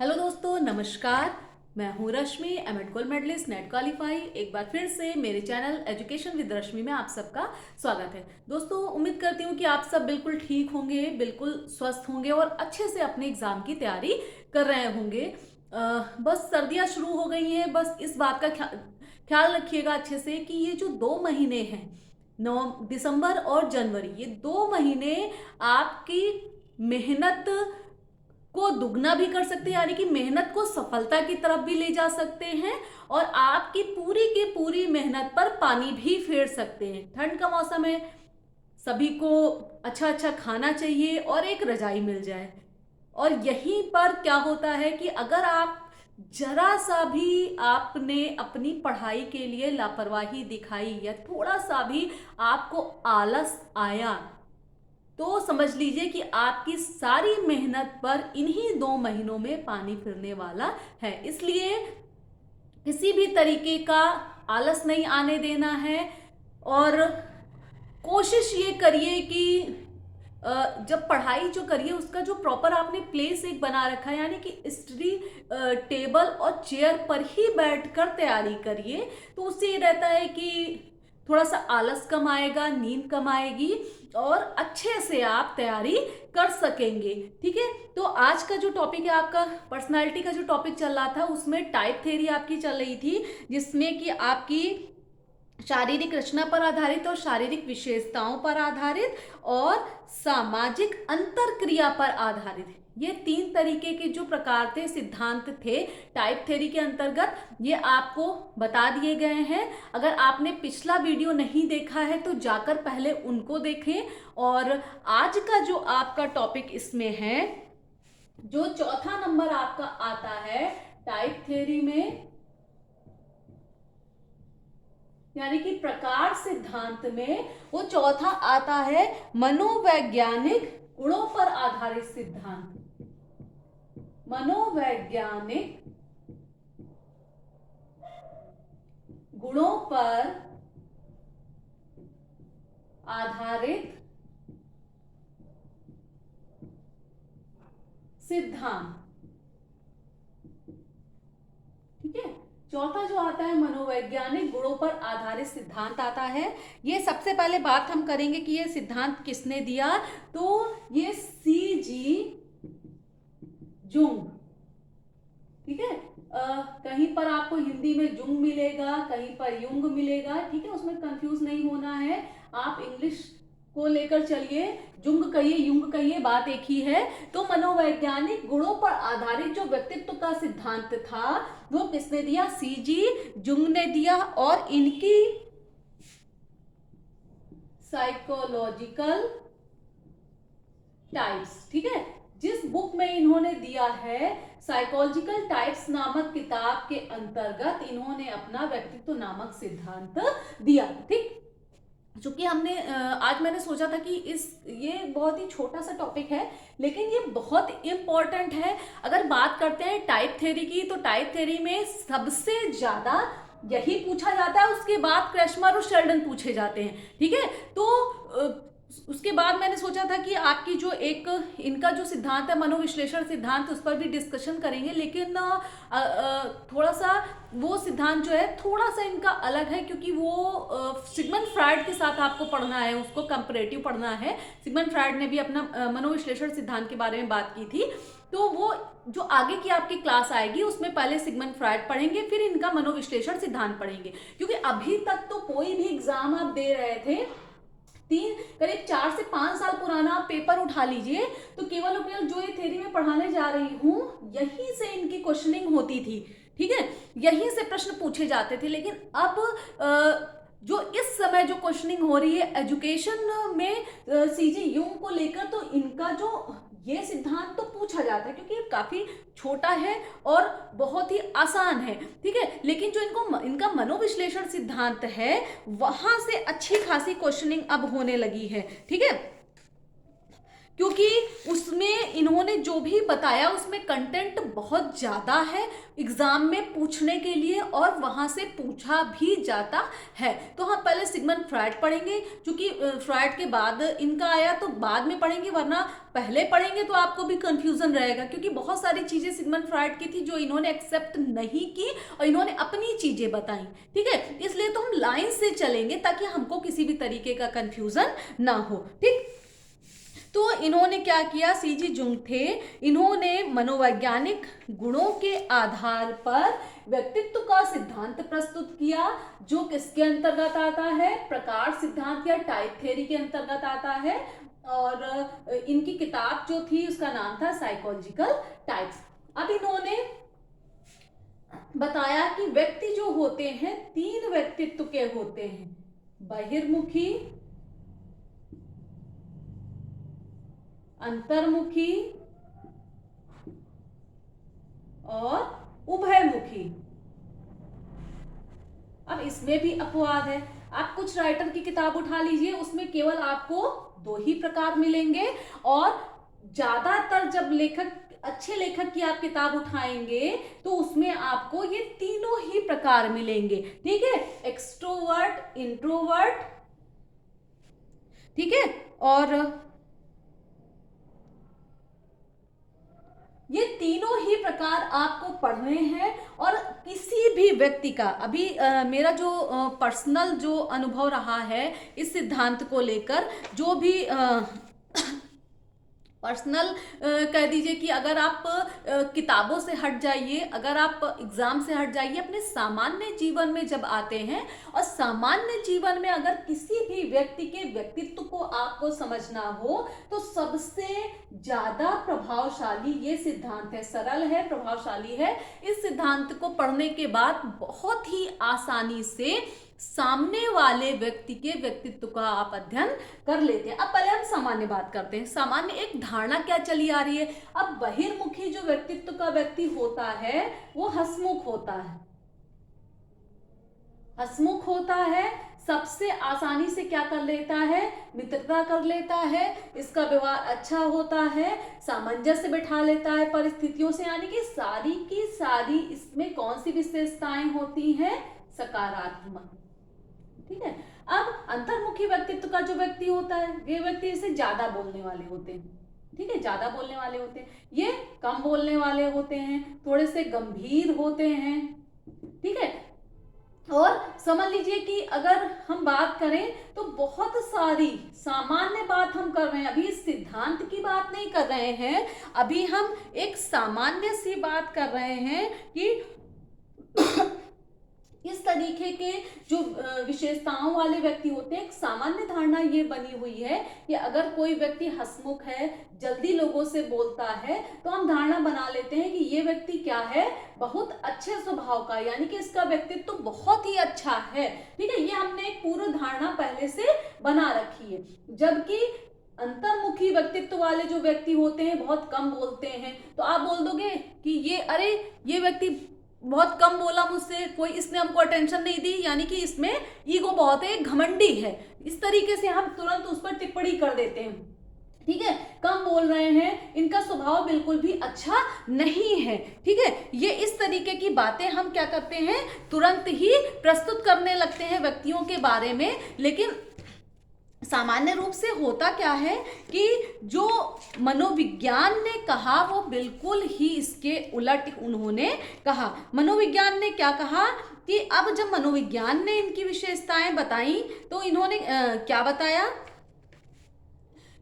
Hello दोस्तों, नमस्कार। मैं हूँ Rashmi, M Ed gold medallist, NET qualify. एक बार फिर से मेरे चैनल एजुकेशन विद रश्मि में आप सबका स्वागत है। दोस्तों, उम्मीद करती हूँ कि आप सब बिल्कुल ठीक होंगे, बिल्कुल स्वस्थ होंगे और अच्छे से अपने एग्जाम की तैयारी कर रहे होंगे। बस सर्दियाँ शुरू हो गई हैं। बस इस बात का ख्याल रखिएगा अच्छे से कि ये जो 2 महीने हैं, नौ दिसंबर और जनवरी, ये 2 महीने आपकी मेहनत को दुगना भी कर सकते हैं, यानी कि मेहनत को सफलता की तरफ भी ले जा सकते हैं और आपकी पूरी की पूरी मेहनत पर पानी भी फेर सकते हैं। ठंड का मौसम है, सभी को अच्छा अच्छा खाना चाहिए और एक रजाई मिल जाए। और यहीं पर क्या होता है कि अगर आप जरा सा भी आपने अपनी पढ़ाई के लिए लापरवाही दिखाई या थोड़ा सा भी आपको आलस आया, तो समझ लीजिए कि आपकी सारी मेहनत पर इन्हीं 2 महीनों में पानी फिरने वाला है। इसलिए किसी भी तरीके का आलस नहीं आने देना है और कोशिश ये करिए कि जब पढ़ाई जो करिए उसका जो प्रॉपर आपने प्लेस एक बना रखा है, यानी कि स्टडी टेबल और चेयर पर ही बैठकर तैयारी करिए। तो उससे ये रहता है कि थोड़ा सा आलस कम आएगा, नींद कम आएगी और अच्छे से आप तैयारी कर सकेंगे। ठीक है, तो आज का जो टॉपिक है आपका पर्सनालिटी का जो टॉपिक चल रहा था, उसमें टाइप थ्योरी आपकी चल रही थी, जिसमें कि आपकी शारीरिक रचना पर आधारित और शारीरिक विशेषताओं पर आधारित और सामाजिक अंतरक्रिया पर आधारित, ये 3 तरीके के जो प्रकार थे, सिद्धांत थे टाइप थ्योरी के अंतर्गत, ये आपको बता दिए गए हैं। अगर आपने पिछला वीडियो नहीं देखा है तो जाकर पहले उनको देखें। और आज का जो आपका टॉपिक इसमें है, जो चौथा नंबर आपका आता है टाइप थ्योरी में, यानी कि प्रकार सिद्धांत में, वो चौथा आता है मनोवैज्ञानिक गुणों पर आधारित सिद्धांत। मनोवैज्ञानिक गुणों पर आधारित सिद्धांत। ठीक है, चौथा जो आता है मनोवैज्ञानिक गुणों पर आधारित सिद्धांत आता है। ये सबसे पहले बात हम करेंगे कि ये सिद्धांत किसने दिया, तो ये C.G. जुंग। ठीक है, कहीं पर आपको हिंदी में जुंग मिलेगा, कहीं पर युंग मिलेगा। ठीक है, उसमें कंफ्यूज नहीं होना है। आप इंग्लिश को लेकर चलिए, जुंग कहिए युंग कहिए, बात एक ही है। तो मनोवैज्ञानिक गुणों पर आधारित जो व्यक्तित्व का सिद्धांत था, वो किसने दिया? C.G. जुंग ने दिया। और इनकी साइकोलॉजिकल टाइप्स, ठीक है, जिस बुक में इन्होंने दिया है साइकोलॉजिकल टाइप्स नामक किताब के अंतर्गत, इन्होंने अपना व्यक्तित्व नामक सिद्धांत दिया। ठीक, चूंकि हमने आज मैंने सोचा था कि ये बहुत ही छोटा सा टॉपिक है, लेकिन ये बहुत इंपॉर्टेंट है। अगर बात करते हैं टाइप थ्योरी की, तो टाइप थ्योरी में सबसे ज्यादा यही पूछा जाता है, उसके बाद क्रैशमर और शेल्डन पूछे जाते हैं। ठीक है, तो उसके बाद मैंने सोचा था कि आपकी जो एक इनका जो सिद्धांत है मनोविश्लेषण सिद्धांत, उस पर भी डिस्कशन करेंगे, लेकिन थोड़ा सा वो सिद्धांत जो है थोड़ा सा इनका अलग है, क्योंकि वो सिगमंड फ्रायड के साथ आपको पढ़ना है, उसको कंपैरेटिव पढ़ना है। सिगमंड फ्रायड ने भी अपना मनोविश्लेषण सिद्धांत के बारे में बात की थी। तो वो जो आगे की आपकी क्लास आएगी उसमें पहले सिगमंड फ्रायड पढ़ेंगे, फिर इनका मनोविश्लेषण सिद्धांत पढ़ेंगे। क्योंकि अभी तक तो कोई भी एग्जाम आप दे रहे थे, करीब 4 से 5 साल पुराना आप पेपर उठा लीजिए, तो केवल और केवल जो ये थ्योरी में पढ़ाने जा रही हूं, यहीं से इनकी क्वेश्चनिंग होती थी। ठीक है, यहीं से प्रश्न पूछे जाते थे। लेकिन अब जो इस समय जो क्वेश्चनिंग हो रही है एजुकेशन में C.G. युंग को लेकर, तो इनका जो ये सिद्धांत तो पूछा जाता है, क्योंकि ये काफी छोटा है और बहुत ही आसान है। ठीक है, लेकिन जो इनका मनोविश्लेषण सिद्धांत है, वहां से अच्छी खासी क्वेश्चनिंग अब होने लगी है। ठीक है, क्योंकि उसमें इन्होंने जो भी बताया उसमें कंटेंट बहुत ज़्यादा है एग्जाम में पूछने के लिए, और वहाँ से पूछा भी जाता है। तो हम पहले सिगमंड फ्रॉइड पढ़ेंगे, क्योंकि फ्रॉइड के बाद इनका आया तो बाद में पढ़ेंगे, वरना पहले पढ़ेंगे तो आपको भी कंफ्यूजन रहेगा, क्योंकि बहुत सारी चीज़ें सिगमंड फ्रॉइड की थी जो इन्होंने एक्सेप्ट नहीं की और इन्होंने अपनी चीज़ें बताई। ठीक है, इसलिए तो हम लाइन से चलेंगे ताकि हमको किसी भी तरीके का कंफ्यूजन ना हो। ठीक, तो इन्होंने क्या किया, सीजी जुंग थे, इन्होंने मनोवैज्ञानिक गुणों के आधार पर व्यक्तित्व का सिद्धांत प्रस्तुत किया, जो किसके अंतर्गत आता है, प्रकार सिद्धांत या टाइप थ्योरी के अंतर्गत आता है। और इनकी किताब जो थी उसका नाम था साइकोलॉजिकल टाइप्स। अब इन्होंने बताया कि व्यक्ति जो होते हैं 3 व्यक्तित्व के होते हैं, बहिर्मुखी, अंतर्मुखी और उभयमुखी। अब इसमें भी अपवाद है, आप कुछ राइटर की किताब उठा लीजिए, उसमें केवल आपको 2 ही प्रकार मिलेंगे, और ज्यादातर जब लेखक, अच्छे लेखक की आप किताब उठाएंगे तो उसमें आपको ये तीनों ही प्रकार मिलेंगे। ठीक है, एक्सट्रोवर्ट, इंट्रोवर्ट, ठीक है, और ये तीनों ही प्रकार आपको पढ़ने हैं। और किसी भी व्यक्ति का अभी मेरा जो पर्सनल जो अनुभव रहा है इस सिद्धांत को लेकर, जो भी पर्सनल कह दीजिए कि अगर आप किताबों से हट जाइए, अगर आप एग्जाम से हट जाइए, अपने सामान्य जीवन में जब आते हैं, और सामान्य जीवन में अगर किसी भी व्यक्ति के व्यक्तित्व को आपको समझना हो तो सबसे ज्यादा प्रभावशाली ये सिद्धांत है, सरल है, प्रभावशाली है। इस सिद्धांत को पढ़ने के बाद बहुत ही आसानी से सामने वाले व्यक्ति के व्यक्तित्व का आप अध्ययन कर लेते हैं। अब पहले हम सामान्य बात करते हैं। सामान्य एक धारणा क्या चली आ रही है, अब बहिर्मुखी जो व्यक्तित्व का व्यक्ति होता है वो हंसमुख होता है, हंसमुख होता है, सबसे आसानी से क्या कर लेता है, मित्रता कर लेता है, इसका व्यवहार अच्छा होता है, सामंजस्य बिठा लेता है परिस्थितियों से, यानी कि सारी की सारी इसमें कौन सी विशेषताएं होती हैं, सकारात्मक। ठीक है, अब अंतर्मुखी व्यक्तित्व का जो व्यक्ति होता है, ये व्यक्ति इसे ज्यादा बोलने वाले होते हैं। ठीक है, ज्यादा बोलने वाले होते हैं, ये कम बोलने वाले होते हैं, थोड़े से गंभीर होते हैं। ठीक है, और समझ लीजिए कि अगर हम बात करें तो बहुत सारी सामान्य बात हम कर रहे हैं, अभी इस सिद्धांत की बात नहीं कर रहे हैं, अभी हम एक सामान्य सी बात कर रहे हैं कि इस तरीके के जो विशेषताओं वाले व्यक्ति होते हैं। एक सामान्य धारणा ये बनी हुई है कि अगर कोई व्यक्ति हंसमुख है, जल्दी लोगों से बोलता है, तो हम धारणा बना लेते हैं कि ये व्यक्ति क्या है, बहुत अच्छे स्वभाव का, यानी कि इसका व्यक्तित्व तो बहुत ही अच्छा है। ठीक है, ये हमने एक पूर्व धारणा पहले से बना रखी है। जबकि अंतर्मुखी व्यक्तित्व वाले जो व्यक्ति होते हैं बहुत कम बोलते हैं, तो आप बोल दोगे कि ये व्यक्ति बहुत कम बोला मुझसे, कोई इसने हमको अटेंशन नहीं दी, यानी कि इसमें ईगो बहुत है, घमंडी है, इस तरीके से हम तुरंत उस पर टिप्पणी कर देते हैं। ठीक है, कम बोल रहे हैं, इनका स्वभाव बिल्कुल भी अच्छा नहीं है। ठीक है, ये इस तरीके की बातें हम क्या करते हैं, तुरंत ही प्रस्तुत करने लगते हैं व्यक्तियों के बारे में। लेकिन सामान्य रूप से होता क्या है कि जो मनोविज्ञान ने कहा वो बिल्कुल ही इसके उलट उन्होंने कहा। मनोविज्ञान ने क्या कहा कि अब जब मनोविज्ञान ने इनकी विशेषताएं बताई तो इन्होंने क्या बताया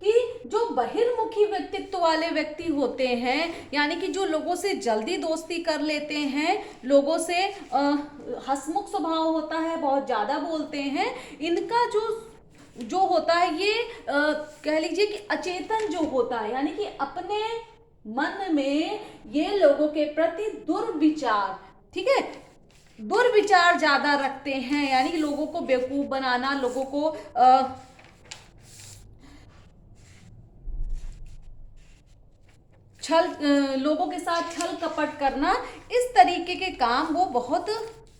कि जो बहिर्मुखी व्यक्तित्व वाले व्यक्ति होते हैं, यानी कि जो लोगों से जल्दी दोस्ती कर लेते हैं, लोगों से हंसमुख स्वभाव होता है, बहुत ज़्यादा बोलते हैं, इनका जो होता है ये कह लीजिए कि अचेतन जो होता है, यानी कि अपने मन में ये लोगों के प्रति दुर्विचार, ठीक है, दुर्विचार ज्यादा रखते हैं, यानी कि लोगों को बेवकूफ बनाना, लोगों को लोगों के साथ छल कपट करना, इस तरीके के काम वो बहुत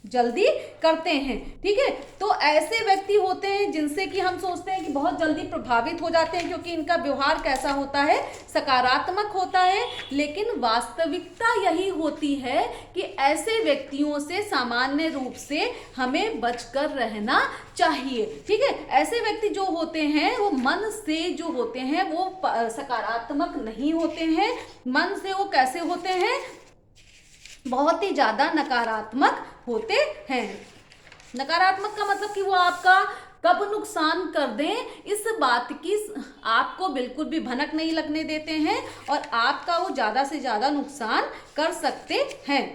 जल्दी करते हैं। ठीक है, तो ऐसे व्यक्ति होते हैं जिनसे कि हम सोचते हैं कि बहुत जल्दी प्रभावित हो जाते हैं, क्योंकि इनका व्यवहार कैसा होता है, सकारात्मक होता है। लेकिन वास्तविकता यही होती है कि ऐसे व्यक्तियों से सामान्य रूप से हमें बचकर रहना चाहिए। ठीक है, ऐसे व्यक्ति जो होते हैं वो मन से जो होते हैं वो सकारात्मक नहीं होते हैं। मन से वो कैसे होते हैं, बहुत ही ज्यादा नकारात्मक होते हैं। नकारात्मक का मतलब कि वो आपका कब नुकसान कर दें इस बात की आपको बिल्कुल भी भनक नहीं लगने देते हैं, और आपका वो ज्यादा से ज्यादा नुकसान कर सकते हैं।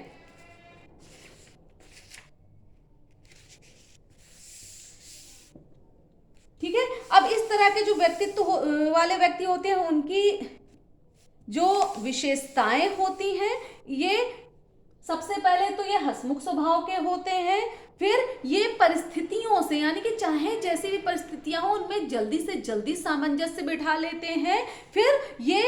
ठीक है, अब इस तरह के जो व्यक्तित्व वाले व्यक्ति होते हैं उनकी जो विशेषताएं होती हैं, ये सबसे पहले तो ये हंसमुख स्वभाव के होते हैं। फिर ये परिस्थितियों से, यानी कि चाहे जैसी भी परिस्थितियां हो उनमें जल्दी से जल्दी सामंजस्य बिठा लेते हैं। फिर ये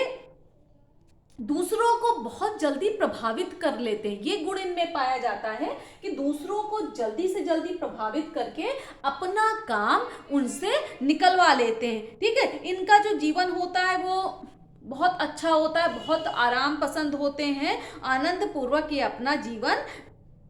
दूसरों को बहुत जल्दी प्रभावित कर लेते हैं। ये गुण इनमें पाया जाता है कि दूसरों को जल्दी से जल्दी प्रभावित करके अपना काम उनसे निकलवा लेते हैं। ठीक है, इनका जो जीवन होता है वो बहुत अच्छा होता है, बहुत आराम पसंद होते हैं, आनंद पूर्वक ये अपना जीवन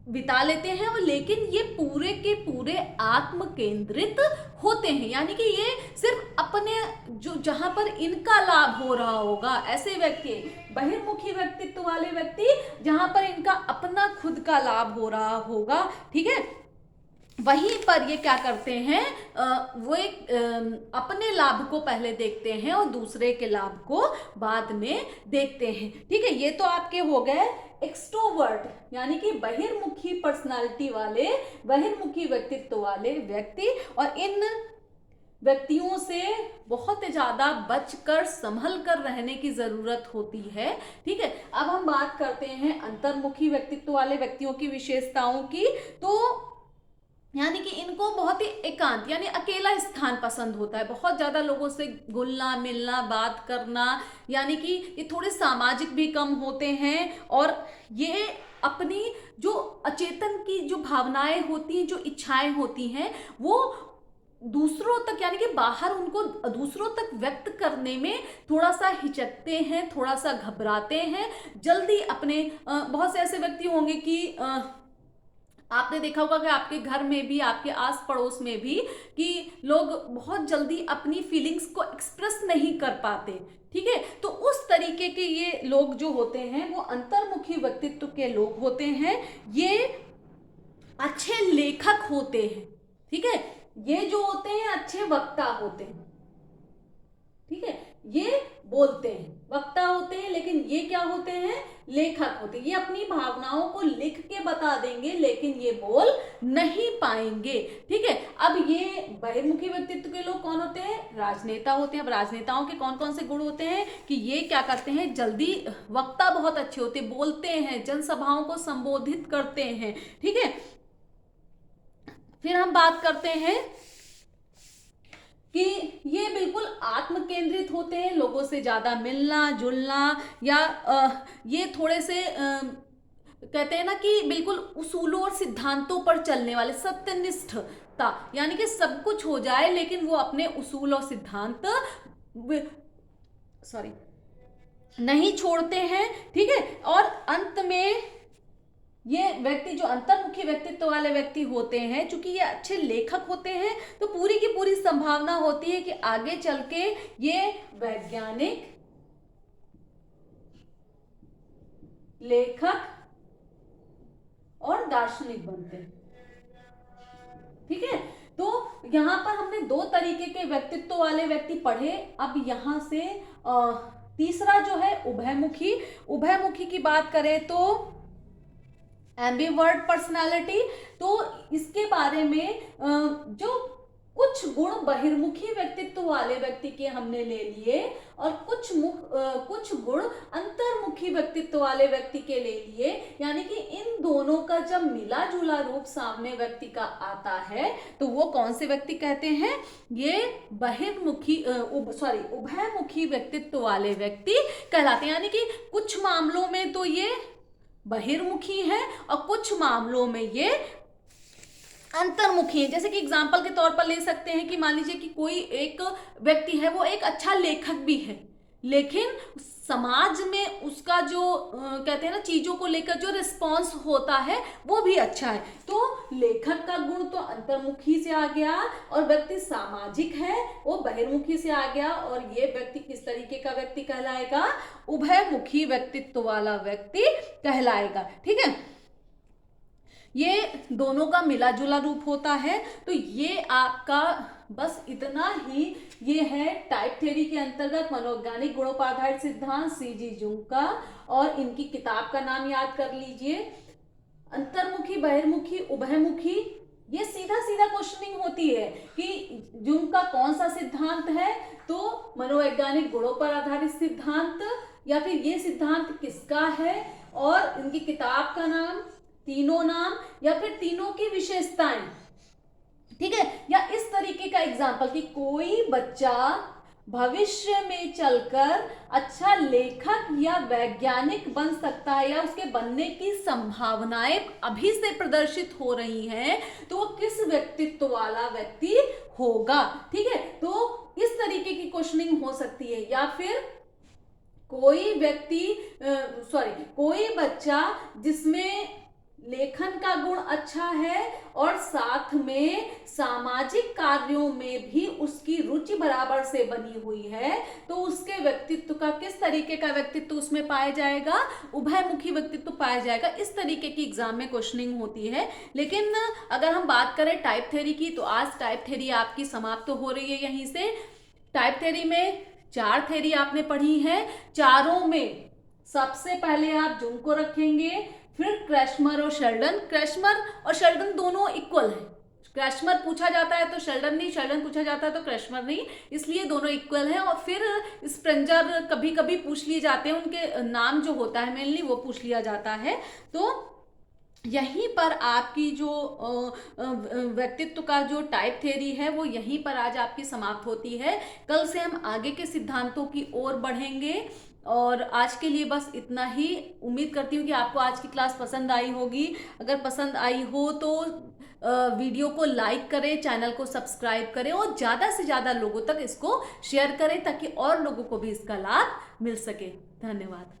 बिता लेते हैं। और लेकिन ये पूरे के पूरे आत्म केंद्रित होते हैं, यानी कि ये सिर्फ अपने जो जहां पर इनका लाभ हो रहा होगा, ऐसे व्यक्ति बहिर्मुखी व्यक्तित्व वाले व्यक्ति जहां पर इनका अपना खुद का लाभ हो रहा होगा, ठीक है, वहीं पर ये क्या करते हैं, वो एक अपने लाभ को पहले देखते हैं और दूसरे के लाभ को बाद में देखते हैं। ठीक है, ये तो आपके हो गए एक्सट्रोवर्ट, यानी कि बहिर्मुखी पर्सनालिटी वाले, बहिर्मुखी व्यक्तित्व वाले व्यक्ति। और इन व्यक्तियों से बहुत ज़्यादा बचकर संभल कर रहने की ज़रूरत होती है। ठीक है, अब हम बात करते हैं अंतर्मुखी व्यक्तित्व वाले व्यक्तियों की विशेषताओं की। तो यानी कि इनको बहुत ही एकांत यानी अकेला स्थान पसंद होता है, बहुत ज़्यादा लोगों से घुलना मिलना बात करना, यानी कि ये थोड़े सामाजिक भी कम होते हैं। और ये अपनी जो अचेतन की जो भावनाएं होती हैं, जो इच्छाएं होती हैं, वो दूसरों तक यानी कि बाहर उनको दूसरों तक व्यक्त करने में थोड़ा सा हिचकते हैं, थोड़ा सा घबराते हैं जल्दी अपने। बहुत से ऐसे व्यक्ति होंगे कि आपने देखा होगा कि आपके घर में भी, आपके आस पड़ोस में भी, कि लोग बहुत जल्दी अपनी फीलिंग्स को एक्सप्रेस नहीं कर पाते। ठीक है, तो उस तरीके के ये लोग जो होते हैं वो अंतर्मुखी व्यक्तित्व के लोग होते हैं। ये अच्छे लेखक होते हैं। ठीक है, ये जो होते हैं अच्छे वक्ता होते हैं। ठीक है, ये बोलते हैं, वक्ता होते हैं, लेकिन ये क्या होते हैं, लेखक होते हैं। ये अपनी भावनाओं को लिख के बता देंगे, लेकिन ये बोल नहीं पाएंगे। ठीक है, अब ये बहिर्मुखी व्यक्तित्व के लोग कौन होते हैं, राजनेता होते हैं। अब राजनेताओं के कौन कौन से गुण होते हैं कि ये क्या करते हैं, जल्दी वक्ता बहुत अच्छे होते हैं, बोलते हैं, जनसभाओं को संबोधित करते हैं। ठीक है, फिर हम बात करते हैं कि ये बिल्कुल आत्म केंद्रित होते हैं, लोगों से ज़्यादा मिलना जुलना, या ये थोड़े से कहते हैं ना कि बिल्कुल उसूलों और सिद्धांतों पर चलने वाले, सत्यनिष्ठता, यानी कि सब कुछ हो जाए लेकिन वो अपने उसूल और सिद्धांत नहीं छोड़ते हैं। ठीक है, और अंत में ये व्यक्ति जो अंतर्मुखी व्यक्तित्व वाले व्यक्ति होते हैं, चूंकि ये अच्छे लेखक होते हैं, तो पूरी की पूरी संभावना होती है कि आगे चल के ये वैज्ञानिक, लेखक और दार्शनिक बनते हैं। ठीक है, तो यहां पर हमने दो तरीके के व्यक्तित्व वाले व्यक्ति पढ़े। अब यहां से तीसरा जो है उभयमुखी, उभयमुखी की बात करें तो एम्बिवर्ट पर्सनालिटी। तो इसके बारे में जो कुछ गुण बहिर्मुखी व्यक्तित्व वाले व्यक्ति के हमने ले लिए और कुछ गुण अंतर्मुखी व्यक्तित्व वाले व्यक्ति के ले लिए, यानी कि इन दोनों का जब मिला जुला रूप सामने व्यक्ति का आता है तो वो कौन से व्यक्ति कहते हैं, ये उभयमुखी व्यक्तित्व वाले व्यक्ति कहलाते हैं। यानी कि कुछ मामलों में तो ये बहिर्मुखी है और कुछ मामलों में ये अंतर्मुखी है। जैसे कि एग्जाम्पल के तौर पर ले सकते हैं कि मान लीजिए कि कोई एक व्यक्ति है, वो एक अच्छा लेखक भी है, लेकिन समाज में उसका जो कहते हैं ना, चीजों को लेकर जो रिस्पॉन्स होता है वो भी अच्छा है। तो लेखक का गुण तो अंतर्मुखी से आ गया, और व्यक्ति सामाजिक है वो बहिर्मुखी से आ गया। और ये व्यक्ति किस तरीके का व्यक्ति कहलाएगा? उभयमुखी व्यक्तित्व वाला व्यक्ति कहलाएगा। ठीक है, ये दोनों का मिला जुला रूप होता है। तो ये आपका बस इतना ही ये है टाइप थ्योरी के अंतर्गत मनोवैज्ञानिक गुणोपाधारित सिद्धांत, सीजी जुंग का। और इनकी किताब का नाम याद कर लीजिए, अंतर्मुखी, बहिर्मुखी, उभयमुखी। ये सीधा सीधा क्वेश्चनिंग होती है कि जुंग का कौन सा सिद्धांत है, तो मनोवैज्ञानिक गुणों पर आधारित सिद्धांत, या फिर ये सिद्धांत किसका है, और इनकी किताब का नाम, तीनों नाम, या फिर तीनों की विशेषताएं। ठीक है, या इस तरीके का एग्जाम्पल कि कोई बच्चा भविष्य में चलकर अच्छा लेखक या वैज्ञानिक बन सकता है, या उसके बनने की संभावनाएं अभी से प्रदर्शित हो रही हैं, तो वो किस व्यक्तित्व वाला व्यक्ति होगा। ठीक है, तो इस तरीके की क्वेश्चनिंग हो सकती है। या फिर कोई व्यक्ति कोई बच्चा जिसमें लेखन का गुण अच्छा है और साथ में सामाजिक कार्यों में भी उसकी रुचि बराबर से बनी हुई है, तो उसके व्यक्तित्व का किस तरीके का व्यक्तित्व उसमें पाया जाएगा? उभयमुखी व्यक्तित्व पाया जाएगा। इस तरीके की एग्जाम में क्वेश्चनिंग होती है। लेकिन अगर हम बात करें टाइप थ्योरी की, तो आज टाइप थ्योरी आपकी समाप्त तो हो रही है यहीं से। टाइप थ्योरी में 4 थ्योरी आपने पढ़ी है। चारों में सबसे पहले आप जुंग को रखेंगे, फिर क्रैशमर और शेल्डन। क्रैशमर और शेल्डन दोनों इक्वल हैं। क्रैशमर पूछा जाता है तो शेल्डन नहीं, शेल्डन पूछा जाता है तो क्रैशमर नहीं, इसलिए दोनों इक्वल हैं। और फिर स्प्रेंजर कभी कभी पूछ लिए जाते हैं, उनके नाम जो होता है मेनली वो पूछ लिया जाता है। तो यहीं पर आपकी जो व्यक्तित्व का जो टाइप थ्योरी है वो यहीं पर आज आपकी समाप्त होती है। कल से हम आगे के सिद्धांतों की ओर बढ़ेंगे। और आज के लिए बस इतना ही। उम्मीद करती हूँ कि आपको आज की क्लास पसंद आई होगी। अगर पसंद आई हो तो वीडियो को लाइक करें, चैनल को सब्सक्राइब करें, और ज़्यादा से ज़्यादा लोगों तक इसको शेयर करें ताकि और लोगों को भी इसका लाभ मिल सके। धन्यवाद।